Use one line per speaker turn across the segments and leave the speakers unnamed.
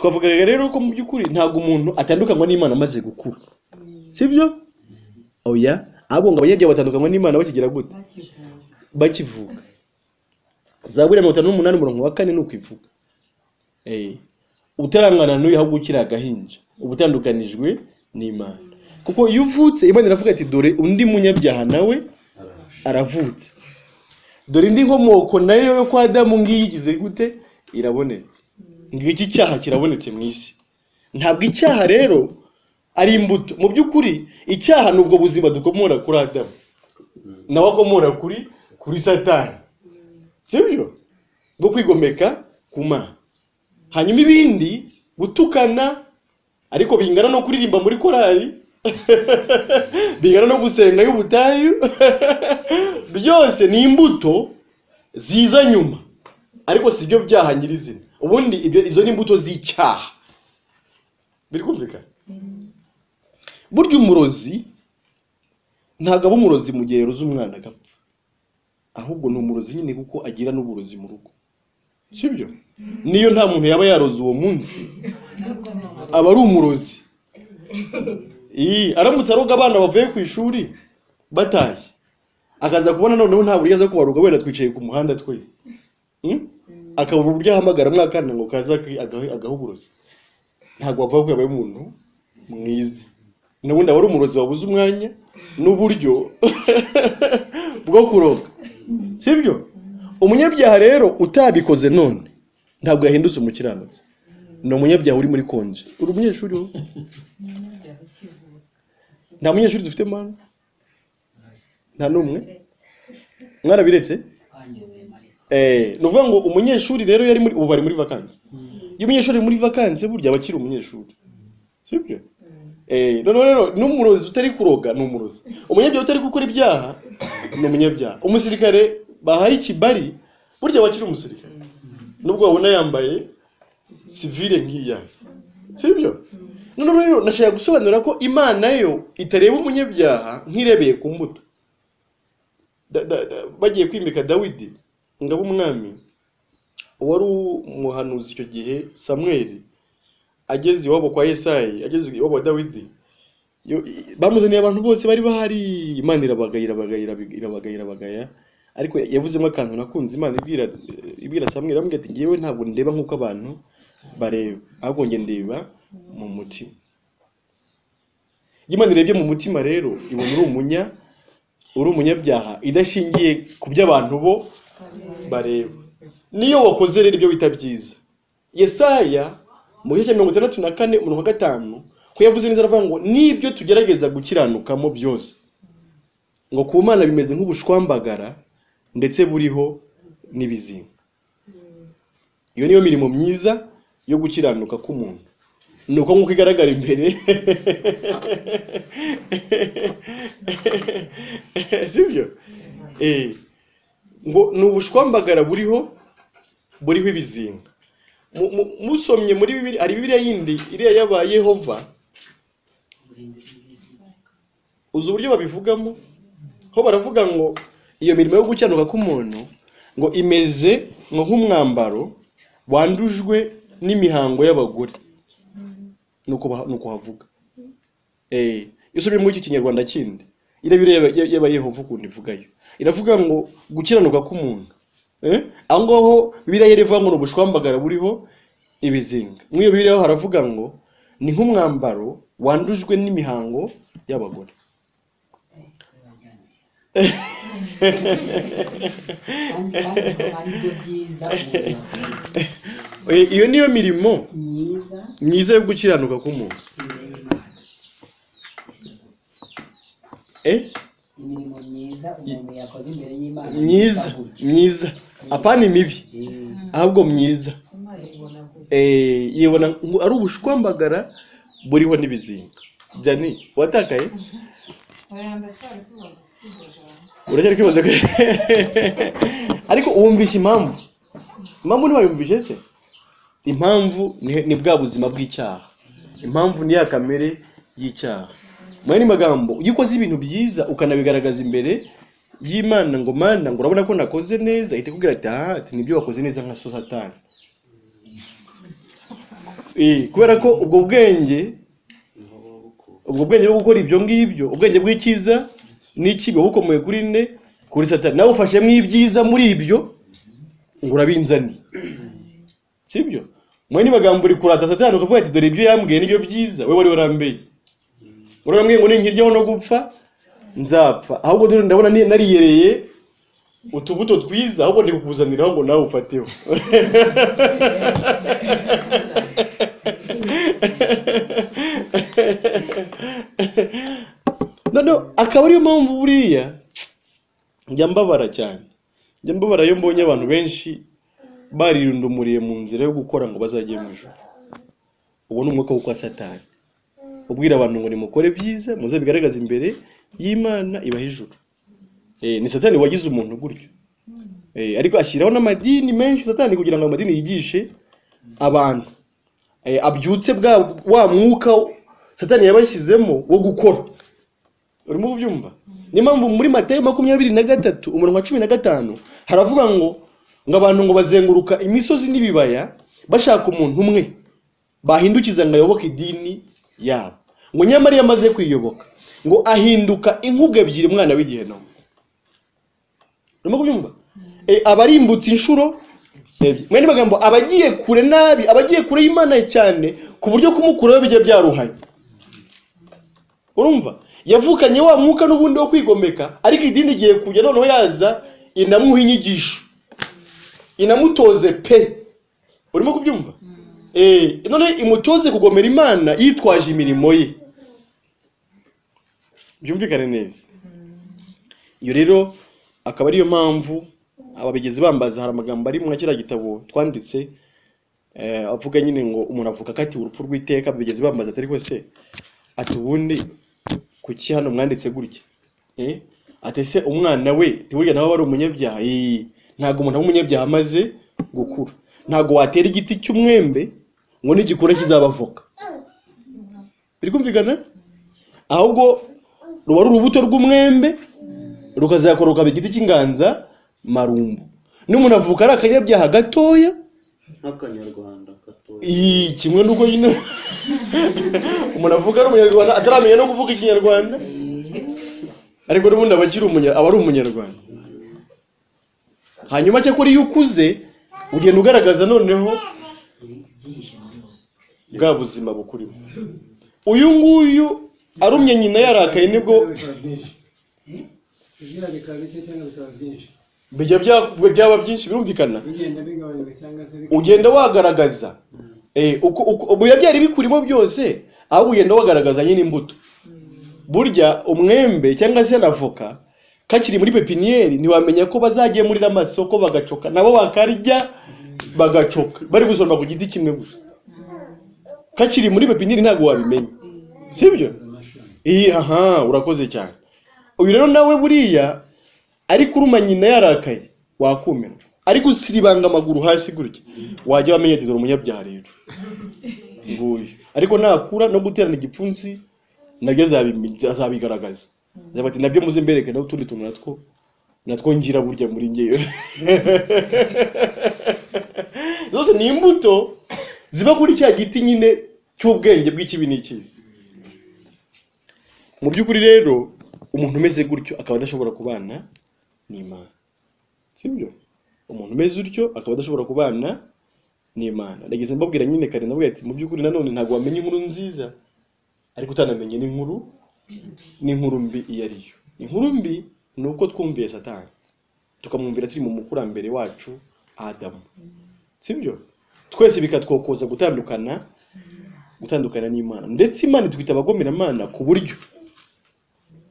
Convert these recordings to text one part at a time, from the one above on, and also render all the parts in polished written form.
twavuga rero ko mu by'ukuri ntago umuntu atandukanywa n'Imana amaze gukura. Sibyo? Oya, abo ngo abanyabyaha batandukanywa n'Imana bakigira gute? Bakivuga. Zaburi 58:4 nuko ivuga. Utarangana n'uyu ahubwo ukira agahinja, ubutandukanijwe n'Imana. Kuko iyo uvutse Imana iravuga ati dore undi munyabyaha nawe aravutse. Dore indi nkomoko nayo yo kwa Adamu ngiyigize gute irabonetse. Ngiki cyaha kirabonetse mu isi. Ntabwo icyaha rero ari imbuto. Mu by'ukuri icyaha nubwo buzima dukomora kuri Adamu. Nawe akomora kuri Satani. Sibyo? Bwo kwigomeka ku Mana. Hanyuma ibindi gutukana ariko bingana no kuririmba muri korali. Bingana no gusenga y'ubutayu. Byose ni imbuto ziza nyuma. Ariko sibyo byaha nyirizina. Ubundi izo ni imbuto z'icyaha. Birikumvikana? Burya umurozi ntago aba umurozi mu gihe yaroze umwana agapfa. Ahubwo ni umurozi nyine kuko agira n'uburozi mu rugo. Sibyo? Niyo nta muntu yaba yaroze uwo munsi aba ari umurozi. Aramutse aroga abana bavuye ku ishuri bataye. Akaza kubona noneho nta buryo aza kubaroga wenda twicaye ku muhanda twese. Akabura uburyo ahamagara mwakana ngo kaza agahuburozi. Ntago bavuga ko yabaye umuntu mwiza. Nubundi abari umurozi wabuze umwanya n'uburyo bwo kuroga. Sibyo? Umunyabyaha rero utabikoze none ntabwo yahindutse umukiranutsi. No umunyabyaha uri muri konje. Uri umunyeshuri wo? Nta munyeshuri dufite mana? Nta numwe? Mwarabiretse? Nuvuga ngo umunyeshuri rero yari muri bari muri vacances. Iyo umunyeshuri muri vacances burya abakiri umunyeshuri. Sibyo? None rero n'umurozi utari kuroga ni umurozi. Umunyabyaha utari gukora ibyaha ni umunyabyaha. Umusirikare bahaye ikibari burya abakiri umusirikare. Nubwo wabona yambaye civile nk'iya. Sibyo? None rero nashaka gusobanura ko Imana yo itareba umunyabyaha nk'irebeye ku mbuto. Bagiye kwimika Dawidi ngabo umwami wari umuhanuzi icyo gihe Samuel ageze iwabo kwa Yesayi, ageze iwabo wa Dawidi. Bamuzaniye abantu bose bari bahari. Imana irabagaya. Ariko yavuzemo akantu nakunze Imana ibwira Samuel amubwira ati ngewe ntabwo ndeba nkuko abantu bareba, ahubwo nge ndeba mu mutima. Imana irebye mu mutima rero ibona uri umunyabyaha idashingiye ku by'abantu bo bareba. Niyo wakoze rero ibyo bita byiza. Yesaya mu gice 64:5 ko yavuze neza aravuga ngo nibyo tugerageza gukiranukamo byose ngo ku Mana bimeze nk'ubushwambagara ndetse buriho n'ibizinga. Iyo niyo mirimo myiza yo gukiranuka k'umuntu. Nuko nkuko igaragara imbere. Sibyo? Ngo nubushwambagara buriho ibizinga. Musomye muri Bibiliya ari Bibiliya yindi iriya yaba Yehova. Uzi uburyo babivugamo? Ho baravuga ngo iyo mirimo yo gucyanuka k'umuntu ngo imeze ngo nk'umwambaro wandujwe n'imihango y'abagore. Nuko havuga. Yosomye muri iki kinyarwanda kindi. Ira yaba Yehova ukundi ivugayo. Iravuga ngo gukiranuka k'umuntu. Aho ngaho Bibiliya yerevuga ngo ubushwambagara buriho ibizinga. Mwiyo Bibiliya haravuga ngo ni nk'umwambaro wandujwe n'imihango y'abagore. Iyo niyo mirimo myiza yo gukiranuka k'umuntu.
Imirimo myiza umuntu yakoze imbere y'Imana.
Myiza. Apana imibi. Ahubwo myiza. Yibona ari ubushwambagara buriho n'ibizinga. Jani watakaye? Uracyari kwibaza ko ariko uwumvisha impamvu ntiwayumvishe se? Impamvu ni bwa buzima bw'icyaha. Impamvu ni ya kamere y'icyaha. Mwene magambo iyo ukoze ibintu byiza ukanabigaragaza imbere y'Imana ngo Mana ngo urabona ko nakoze neza, ihita kubwira ati nibyo wakoze neza nka Satani. kubera ko ubwo bwenge bwo gukora ibyo ngibyo, ubwenge bw'icyiza n'ikibi bukomeye kuri nde, kuri Satani. Nawe ufashemo ibyiza muri ibyo ngo urabinzani, sibyo? Mwe nibagambo uri kurata Satani ukavuga ati dore ibyo yambwiye nibyo byiza, wewe wari warambeye, urambwiye ngo ninkiryaho no gupfa nzapfa, ahubwo dore ndabona nariyereye utubuto twiza, ahubwo ndi kukuzaniraho ngo nawe ufateho. No, akaba ariyo mpamvu buriya njya mbabara cyane, njya mbabara iyo mbonye abantu benshi barirundumuriye mu nzira yo gukora ngo bazajye mu ijuru. Uwo ni umwuka wo kwa Satani ubwira abantu ngo nimukore byiza muze bigaragaza imbere y'Imana ibaha ijuru. Ni Satani wagize umuntu gutyo, ariko ashyiraho n'amadini menshi Satani kugira ngo amadini yigishe abantu, abyutse wa mwuka Satani yabashyizemo wo gukora. Urimo kubyumva? Ni mpamvu muri Matayo 23:15 haravuga ngo abantu ngo bazenguruka imisozi n'ibibaya bashaka umuntu umwe bahindukiza ngo ayoboke idini yabo, ngo nyamara yamaze kwiyoboka ngo ahinduka inkubwe ebyiri mwana w'igihenomo. Urimo kubyumva? Abarimbutse inshuro ebyiri. Mwene magambo abagiye kure nabi, abagiye kure y'Imana cyane ku buryo kumukuraho bijya byaruhanye. Urumva? Yavukanye wa mwuka n'ubundi wo kwigomeka, ariko idini giye kujya noneho yaza inamuha inyigisho, inamutoze pe. Urimo kubyumva? None imutoze kugomera Imana yitwaje imirimo ye. Byumvikane neza. Iyo rero akaba ariyo mpamvu ababigezi bambaza, hari amagambo ari mu kiriya gitabo twanditse avuga nyine ngo umuntu avuka kati urupfu rw'iteka. Ababigezi bambaza atari ko se ati ubundi kuki hano mwanditse gutya? Atese umwana we tiburya nawe bari umunyabyaha. Ntago umuntu w'umunyabyaha amaze gukura. Ntago watera igiti cy'umwembe ngo nigikura kizabavoka. Biri kumvikana? Ahubwo ruba urubuto rw'umwembe rukazakoroka igiti cy'inganza marumbu. N'umuntu avuka ari akanyabyaha gatoya
nk'akanyarwanda gatoya.
Kimwe nuko nyine umuntu avuka ari umunyarwanda ataramenya no kuvuga ikinyarwanda, ariko n'ubundi aba ari umunyarwanda. Hanyuma cyo kuri yukuze ugenda ugaragaza noneho bwa buzima bukurimo. Uyu nguyu arumye nyina yarakaye nibwo byaba byinshi birumvikana. Ugenda wagaragaza ubu yabyari bikurimo byose, aho ugenda wagaragaza nyine imbuto. Burya umwembe cyangwa se n'avoka kakiri muri pepiniere ntiwamenya ko bazagemurira amasoko bagacoka, nabo bakarya bagacoka bari gusoma ku giti kimwe gusa. Kakiri muri pepiniere ntago wabimenya, sibyo? Urakoze cyane. Uyu rero nawe buriya ariko uruma nyina yarakaye wakumena, ariko usiribanga amaguru hasi gutya wajya wamenya ati dore umunyabyaha rero nguyu. Ariko nakura no guterana igipfunsi nabyo azabigaragaza. Ati nabyo muze mbereke naho tundi tuntu natwo ngira burya muri ngeyo. Zose ni imbuto ziba kuri cya giti nyine cy'ubwenge bw'ikibi n'ikizi. Mu by'ukuri rero umuntu umeze gutyo akaba adashobora kubana n'Imana, sibyo? Umuntu umeze utyo akaba adashobora kubana n'Imana. Ndageze mbabwira nyine kare nabwo ati mu by'ukuri nanone ntago wamenye inkuru nziza ariko utanamenye n'inkuru mbi iyo ariyo. Inkuru mbi ni uko twumviye Satani tukamwumvira turi mu mukurambere wacu Adamu, sibyo? Twese bikatwokoza gutandukana n'Imana, ndetse Imana twita abagomeramana ku buryo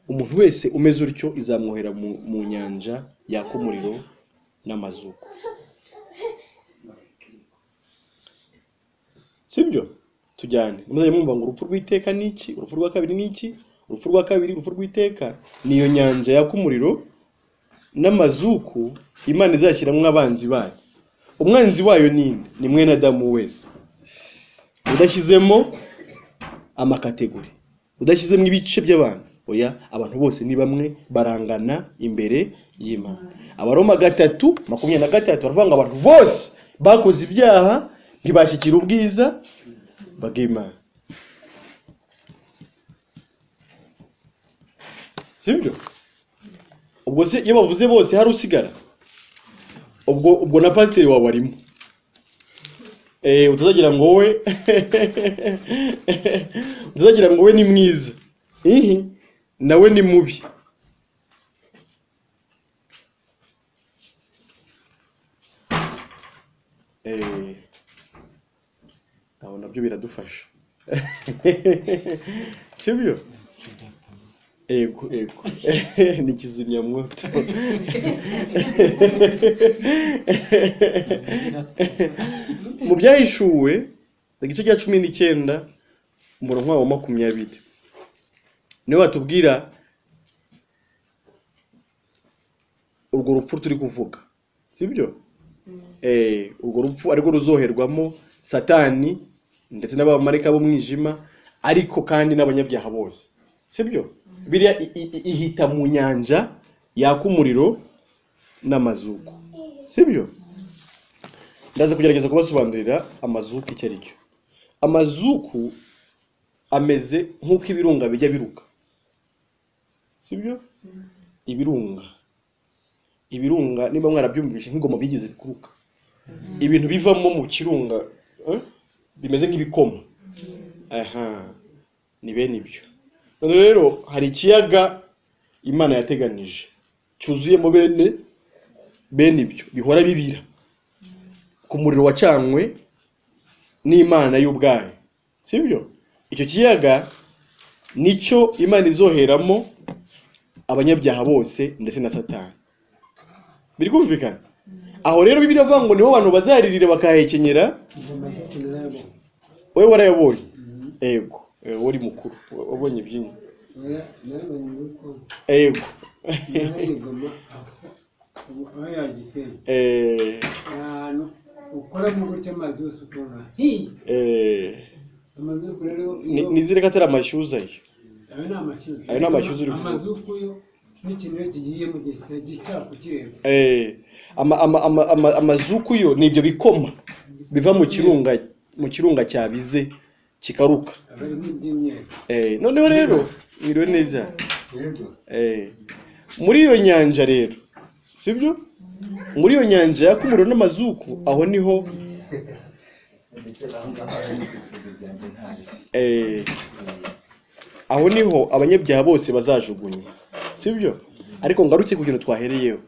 umuntu wese umeze utyo izamwohera mu nyanja yaka umuriro n'amazuku, sibyo? Tujyane muzajya mwumva ngo urupfu rw'iteka niki, urupfu rwa kabiri niki, urupfu rwa kabiri, urupfu rw'iteka niyo nyanja yaka umuriro n'amazuku Imana izashyiramo abanzi bayo. Umwanzi wayo ninde? Ni mwene Adamu wese, udashyizemo amakategori, udashyizemo ibice by'abantu. Oya, abantu bose ni bamwe barangana imbere y'Imana. Abaroma 3:23 baravuga ngo abantu bose bakoze ibyaha ntibashyikira ubwiza bw'Imana. Sibyo? Ubwo se iyo bavuze bose hari usigara? Ubwo na pasiteri wawe arimo. Utazagira ngo wowe utazagira ngo wowe ni mwiza. Nawe ni mubi. Aho nabyo biradufasha. Sibyo? Ego. Ni kizimyamwoto. Mu byahishuwe igice cya 19 umurongo wa 20 niwe watubwira urwo rupfu turi kuvuga. Sibyo? Urwo rupfu ariko ruzoherwamo Satani ndetse n'abamarayika b'umwijima ariko kandi n'abanyabyaha bose. Sibyo? Biriya ihita mu nyanja yaka umuriro n'amazuku. Sibyo? Ndaza kugerageza kubasobanurira amazuku icyo ari cyo. Amazuku ameze nk'uko ibirunga bijya biruka. Sibyo? Ibirunga niba mwarabyumvishe nk'ingoma bigize bikuruka. Ibintu bivamo mu kirunga bimeze nk'ibikoma. Ni bene ibyo. None rero hari ikiyaga Imana yateganije cyuzuyemo bene ibyo bihora bibira ku muriro wacanywe n'Imana y'ubwayo. Sibyo? Icyo kiyaga nicyo Imana izoheramo abanyabyaha bose ndetse na Satani. Biri kumvikana? Aho rero Bibiliya avuga ngo niho abantu bazaririra bakahekenyera. Wewe warayabonye? Ego. Uri mukuru wabonye byinshi. Ego.
ukora mu buryo amazi yose ukora
nizire ko atari amashyuza yo.
ayo ni amashyuza uri amazuku yo n'ikintu kigiye mu gihe gitaka kireba
amazuku yo nibyo bikoma biva mu kirunga cyabize kikaruka. Noneho rero mwiriwe neza. Muri iyo nyanja rero, sibyo? Muri iyo nyanja yakumuro n'amazuku aho niho aho niho abanyabyaha bose bazajugunywa. Sibyo? Ariko ngaruke ku kintu twahereyeho.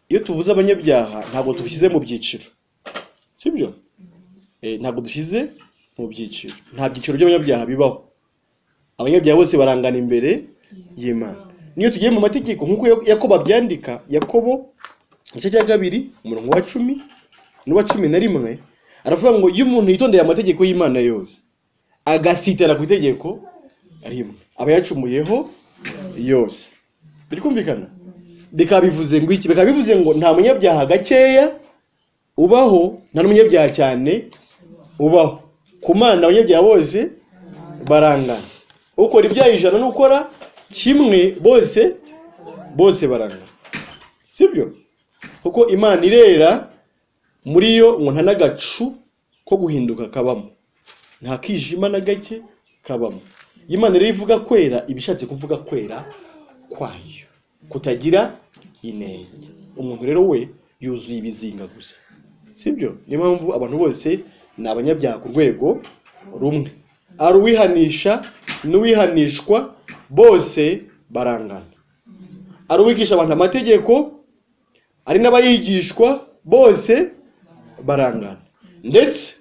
Iyo tuvuze abanyabyaha ntabwo tubishyize mu byiciro. Sibyo? Ntabwo dushyize mu byiciro. Nta byiciro by'abanyabyaha bibaho. Abanyabyaha bose barangana imbere y'Imana. Niyo tugiye mu mategeko nkuko Yakobo abyandika, Yakobo igice cya 2 umurongo wa 10 n'uwa 11 aravuga ngo iyo umuntu yitondeye amategeko y'Imana yose agasitara ku itegeko rimwe aba yacumuyeho yose. Biri kumvikana? Bikabivuze ngo iki? Bikabivuze ngo nta munyabyaha gakeya ubaho, nta n'umunyabyaha cyane ubaho. Ku Mana abanyabyaha bose barangana. Ukora ibyaha 100 n'ukora kimwe bose barangana. Sibyo? Kuko Imana irera muri yo ngo nta nagacu ko guhinduka kabamo, nta kijima na gake kabamo. Imana rero ivuga kwera ibishatse kuvuga kwera kwayo kutagira inenge. Umuntu rero we yuzuye ibizinga gusa. Sibyo? Niyo mpamvu abantu bose ni abanyabyaha ku rwego rumwe. Ari uwihanisha n'uwihanishwa bose barangana. Ari uwigisha abantu amategeko ari n'abayigishwa bose barangana. Ndetse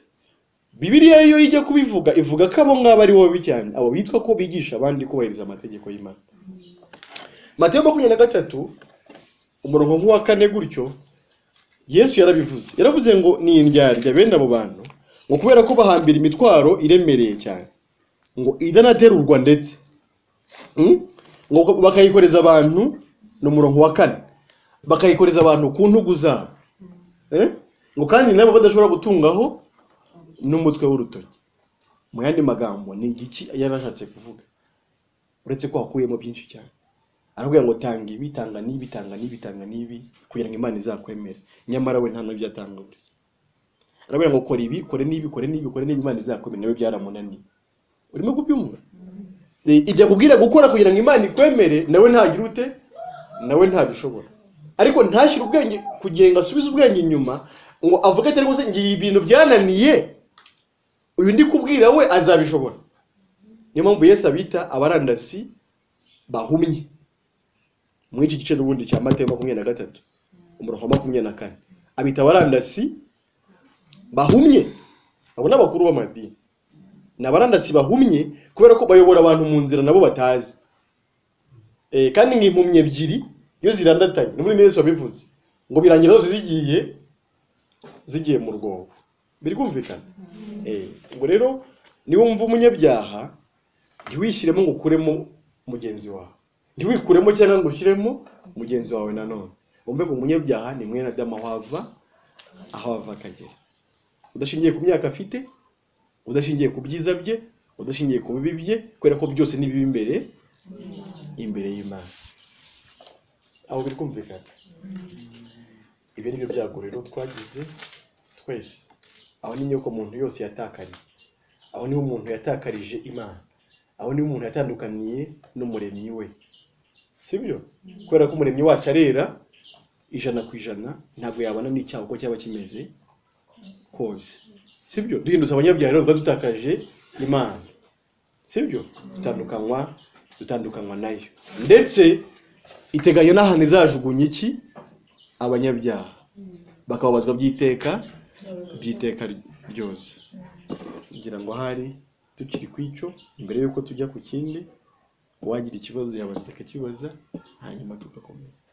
Bibiliya yo ijya kubivuga ivuga ko abo ngabo ari wowe cyane, abo bitwa ko bigisha abandi kubahiriza amategeko y'Imana. Mateyo 23 umurongo wa 4 gutyo Yesu yarabivuze. Yaravuze ngo ni indyarya bene abo bantu ngo kubera ko bahambira imitwaro iremereye cyane ngo idanaterurwa ndetse ngo bakayikoreza abantu n'umurongo wa 4 bakayikoreza abantu ku ntugu zabo ngo kandi nabo badashobora gutungaho n'umutwe w'urutoki. Mu yandi magambo ni igiki yarashatse kuvuga uretse ko hakuyemo byinshi cyane. Aravuga ngo tanga ibi, tanga n'ibi, tanga n'ibi, tanga n'ibi kugira ngo Imana izakwemere. Nyamara we nta nabyo atanga buri. arabwira ngo kora ibi, kore n'ibi, kore n'ibi, kore n'ibi, Imana izakwemera. Nawe byaramunaniye. Urimo kubyumva? Ibyo akubwira gukora kugira ngo Imana ikwemere, nawe ntagira ute, nawe ntabishobora. Ariko ntashyire ubwenge kugenga, asubize ubwenge inyuma ngo avuge ati rwose ngiye ibintu byananiye, uyu ndi kubwira we azabishobora. Niyo mpamvu Yesu abita abarandasi bahumye. Muri iki gice n'ubundi cya Matayo 23 umurongo wa 24 abita abarandasi bahumye. Abo n'abakuru b'amadini. N'abarandasi bahumye kubera ko bayobora abantu mu nzira nabo batazi. Kandi nk'impumye ebyiri iyo zirandatanye, n'ubundi Yesu wabivuze ngo birangira zose zigiye mu rwobo. Biri kumvikana? Ubwo rero niba wumva umunyabyaha, ntiwishyiremo ngo ukuremo mugenzi wawe, ntiwikuremo cyangwa ngo ushyiremo mugenzi wawe nanone. Wumve ko umunyabyaha ni mwene Adamu aho ava akagera, udashingiye ku myaka afite, udashingiye ku byiza bye, udashingiye ku bibi bye, kubera ko byose ni bibi imbere y'Imana. Aho biri kumvikana? Ibi ni byo byago rero twagize twese. Aho ni nyoko muntu yose yatakariye. Aho ni umuntu yatakarije Imana. Aho ni umuntu yatandukaniye n'umuremyi we. Sibyo? Kubera ko umuremyi wacu arera 100%, ntabwo yabana n'icyaha uko cyaba kimeze kose. Sibyo? Duhinduza abanyabyaha rero dutakaje Imana. Sibyo? Dutandukanywa nayo. Ndetse iteganya n'ahantu izajugunya iki abanyabyaha, bakababazwa by'iteka ryose. Ngira ngo hari tukiri kwicyo imbere yuko tujya ku kindi, uwagira ikibazo yabanza akakibaza hanyuma tugakomeza.